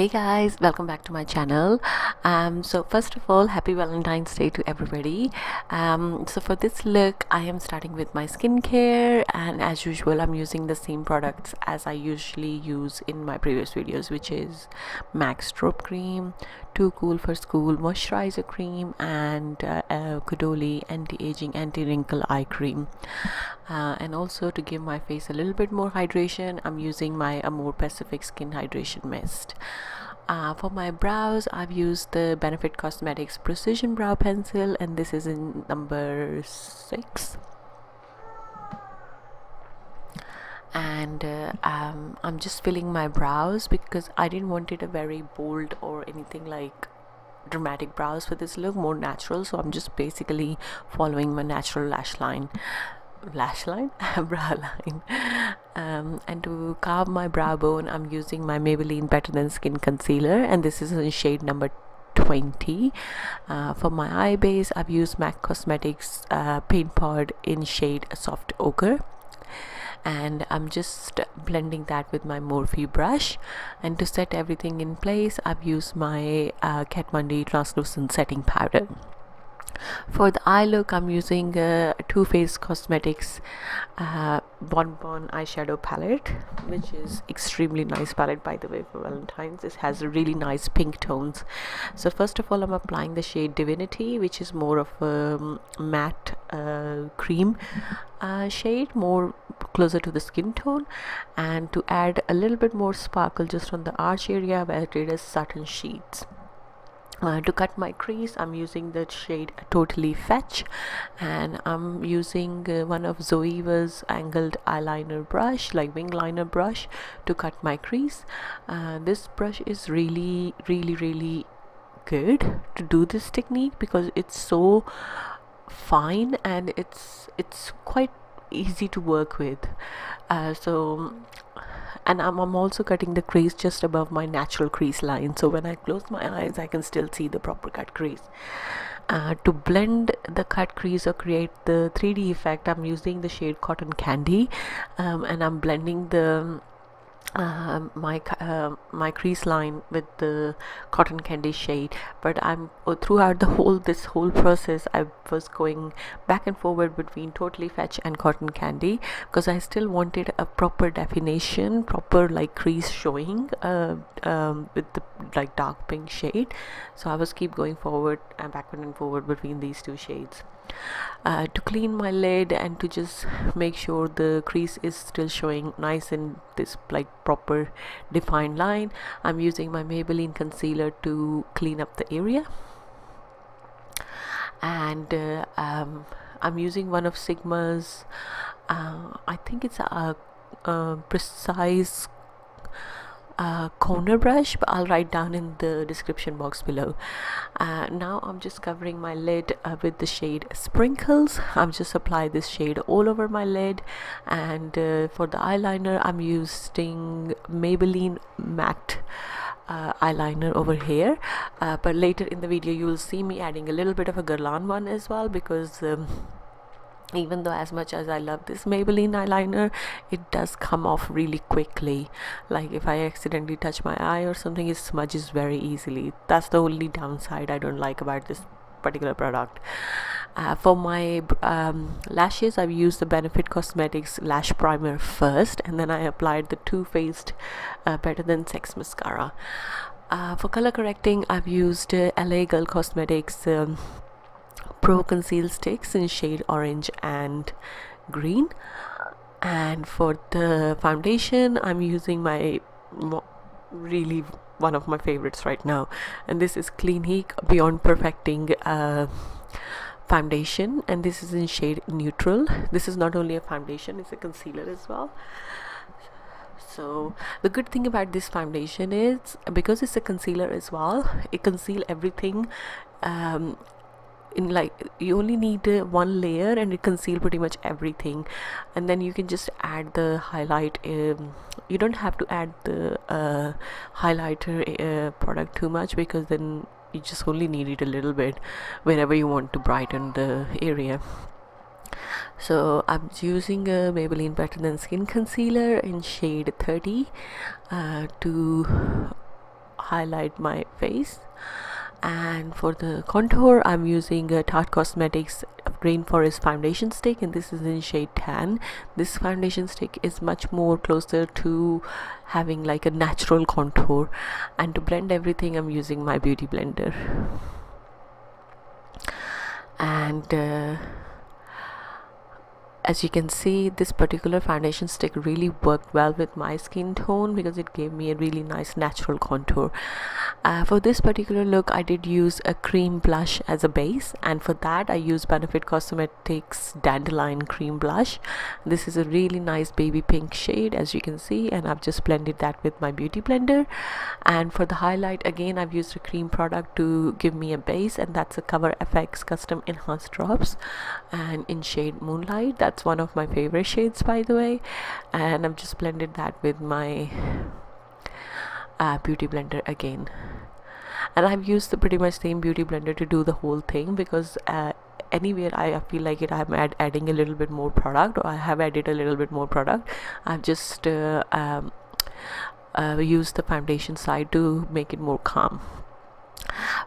Hey guys, welcome back to my channel. So first of all, happy Valentine's Day to everybody. So for this look, I am starting with my skincare, and as usual I'm using the same products as I usually use in my previous videos, which is MAC Strobe Cream, Too Cool for School Moisturizer Cream, and Caudalie Anti-Aging Anti-Wrinkle Eye Cream. And also to give my face a little bit more hydration, I'm using my Amore Pacific Skin Hydration Mist. For my brows, I've used the Benefit Cosmetics Precision Brow Pencil, and this is in number 6. And I'm just filling my brows because I didn't want it a very bold or anything like dramatic brows for this look, more natural. So I'm just basically following my natural brow line. And to carve my brow bone, I'm using my Maybelline Better Than Skin concealer, and this is in shade number 20. For my eye base, I've used MAC Cosmetics Paint Pod in shade Soft Ochre, and I'm just blending that with my Morphe brush. And to set everything in place, I've used my Kat Von D translucent setting powder. For the eye look, I'm using Too Faced Cosmetics Bonbon eyeshadow palette, which is extremely nice palette, by the way, for Valentine's. It has really nice pink tones. So first of all, I'm applying the shade Divinity, which is more of a matte cream shade, more closer to the skin tone. And to add a little bit more sparkle just on the arch area, where it is satin sheets. To cut my crease, I'm using the shade Totally Fetch, and I'm using one of Zoeva's angled eyeliner brush, like wing liner brush, to cut my crease. This brush is really good to do this technique because it's so fine and it's quite easy to work with. And I'm also cutting the crease just above my natural crease line, so when I close my eyes I can still see the proper cut crease. To blend the cut crease or create the 3D effect, I'm using the shade Cotton Candy, and I'm blending the my crease line with the Cotton Candy shade. But I'm throughout this whole process, I was going back and forward between Totally Fetch and Cotton Candy because I still wanted a proper definition, proper like crease showing with the like dark pink shade. So I was keep going forward and backward and forward between these two shades. To clean my lid and to just make sure the crease is still showing nice in this like proper defined line, I'm using my Maybelline concealer to clean up the area. And I'm using one of Sigma's I think it's a precise corner brush, but I'll write down in the description box below. Now I'm just covering my lid with the shade Sprinkles. I'm just apply this shade all over my lid. And for the eyeliner, I'm using Maybelline matte eyeliner over here, but later in the video you will see me adding a little bit of a Guerlain one as well, because even though as much as I love this Maybelline eyeliner, it does come off really quickly. Like if I accidentally touch my eye or something, it smudges very easily. That's the only downside I don't like about this particular product. For my lashes, I've used the Benefit Cosmetics lash primer first, and then I applied the Too Faced Better Than Sex mascara. For color correcting, I've used LAGirl Cosmetics Pro Conceal sticks in shade orange and green. And for the foundation, I'm using my really one of my favorites right now, and this is Clinique Beyond Perfecting foundation, and this is in shade neutral. This is not only a foundation, it's a concealer as well. So the good thing about this foundation is because it's a concealer as well, it conceals everything. In like you only need one layer and it conceals pretty much everything, and then you can just add the highlight. You don't have to add the highlighter product too much, because then you just only need it a little bit wherever you want to brighten the area. So I'm using a Maybelline Better Than Skin concealer in shade 30 to highlight my face. And for the contour, I'm using a Tarte Cosmetics Rainforest Foundation stick, and this is in shade tan. This foundation stick is much more closer to having like a natural contour, and to blend everything I'm using my beauty blender. And as you can see, this particular foundation stick really worked well with my skin tone because it gave me a really nice natural contour. For this particular look, I did use a cream blush as a base, and for that I used Benefit Cosmetics Dandelion cream blush. This is a really nice baby pink shade, as you can see, and I've just blended that with my beauty blender. And for the highlight, again I've used a cream product to give me a base, and that's a Cover FX Custom Enhanced Drops, and in shade Moonlight. That's one of my favorite shades, by the way, and I've just blended that with my beauty blender again. And I've used the pretty much same beauty blender to do the whole thing, because anywhere I feel like it, I'm adding a little bit more product, or I have added a little bit more product, I've just used the foundation side to make it more calm.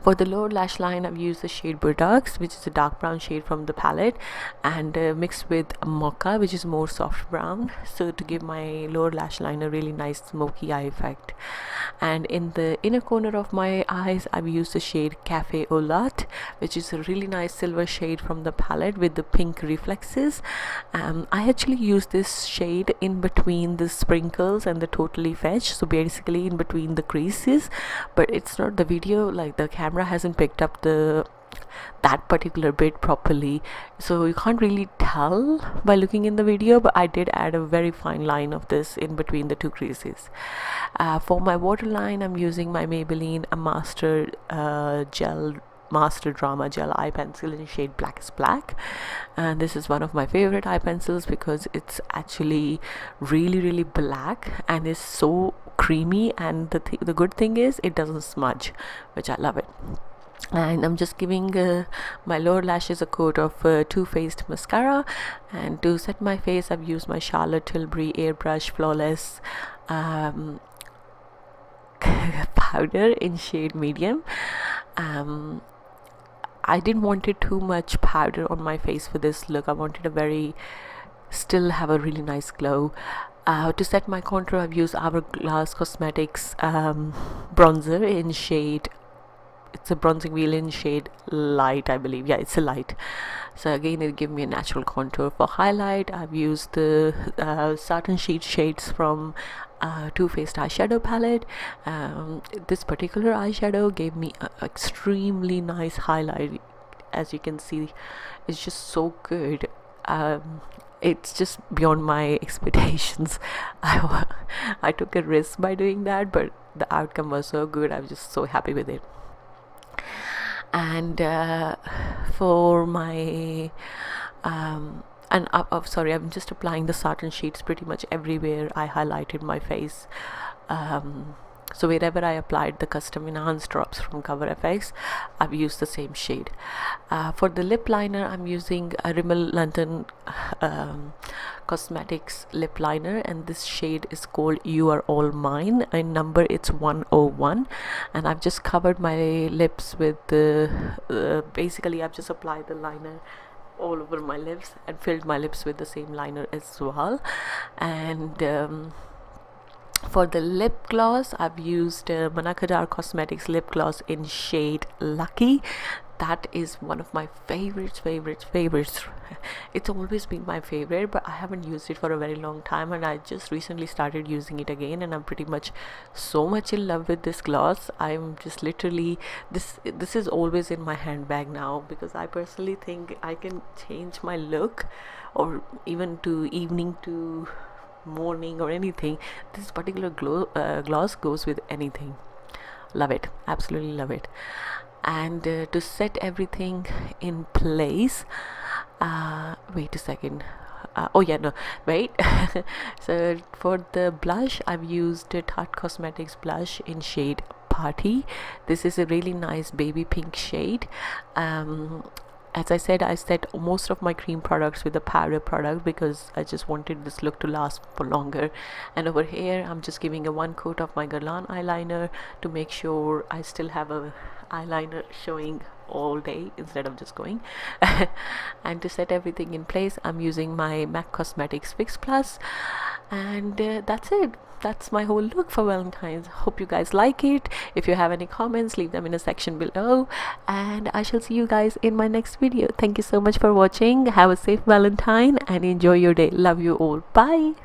For the lower lash line, I've used the shade Botox, which is a dark brown shade from the palette, and mixed with Mocha, which is more soft brown, so to give my lower lash line a really nice smoky eye effect. And in the inner corner of my eyes, I've used the shade Cafe Au Lait, which is a really nice silver shade from the palette with the pink reflexes. I actually used this shade in between the sprinkles and the Totally Fetch, so basically in between the creases, but it's not the video, like the camera hasn't picked up that particular bit properly, so you can't really tell by looking in the video, but I did add a very fine line of this in between the two creases. For my waterline, I'm using my Maybelline Master Drama Gel eye pencil in shade Blackest Black, and this is one of my favorite eye pencils because it's actually really black and is so creamy, and the good thing is it doesn't smudge, which I love it. And I'm just giving my lower lashes a coat of Too Faced mascara, and to set my face I've used my Charlotte Tilbury Airbrush Flawless powder in shade medium. I didn't want it too much powder on my face for this look. I wanted still have a really nice glow. To set my contour, I've used Hourglass Cosmetics bronzer in shade, it's a bronzing wheel in shade Light, I believe. Yeah, it's a light. So again, it gave me a natural contour. For highlight, I've used the Satin Sheet shades from Too Faced eyeshadow palette. This particular eyeshadow gave me an extremely nice highlight. As you can see, it's just so good. It's just beyond my expectations. I took a risk by doing that, but the outcome was so good. I was just so happy with it. And for my sorry, I'm just applying the satin sheets pretty much everywhere I highlighted my face. So wherever I applied the custom enhanced drops from Cover FX, I've used the same shade. For the lip liner, I'm using a Rimmell London Cosmetics lip liner, and this shade is called You Are All Mine. In number, it's 101, and I've just covered my lips with the basically I've just applied the liner all over my lips and filled my lips with the same liner as well. And for the lip gloss, I've used Manna K Cosmetics lip gloss in shade Lucky. That is one of my favorites. It's always been my favorite, but I haven't used it for a very long time, and I just recently started using it again, and I'm pretty much so much in love with this gloss. I'm just literally, this is always in my handbag now, because I personally think I can change my look, or even to evening to morning or anything. This particular gloss goes with anything. Love it, absolutely love it. And to set everything in place, wait a second, oh yeah, no, wait. So for the blush, I've used Tarte Cosmetics blush in shade Paarty. This is a really nice baby pink shade. as I said, I set most of my cream products with a powder product because I just wanted this look to last for longer. And over here I'm just giving a one coat of my Guerlain eyeliner to make sure I still have a eyeliner showing all day instead of just going. And to set everything in place, I'm using my MAC Cosmetics Fix Plus, and that's it. That's my whole look for Valentine's. Hope you guys like it. If you have any comments, leave them in a section below, and I shall see you guys in my next video. Thank you so much for watching. Have a safe Valentine and enjoy your day. Love you all. Bye.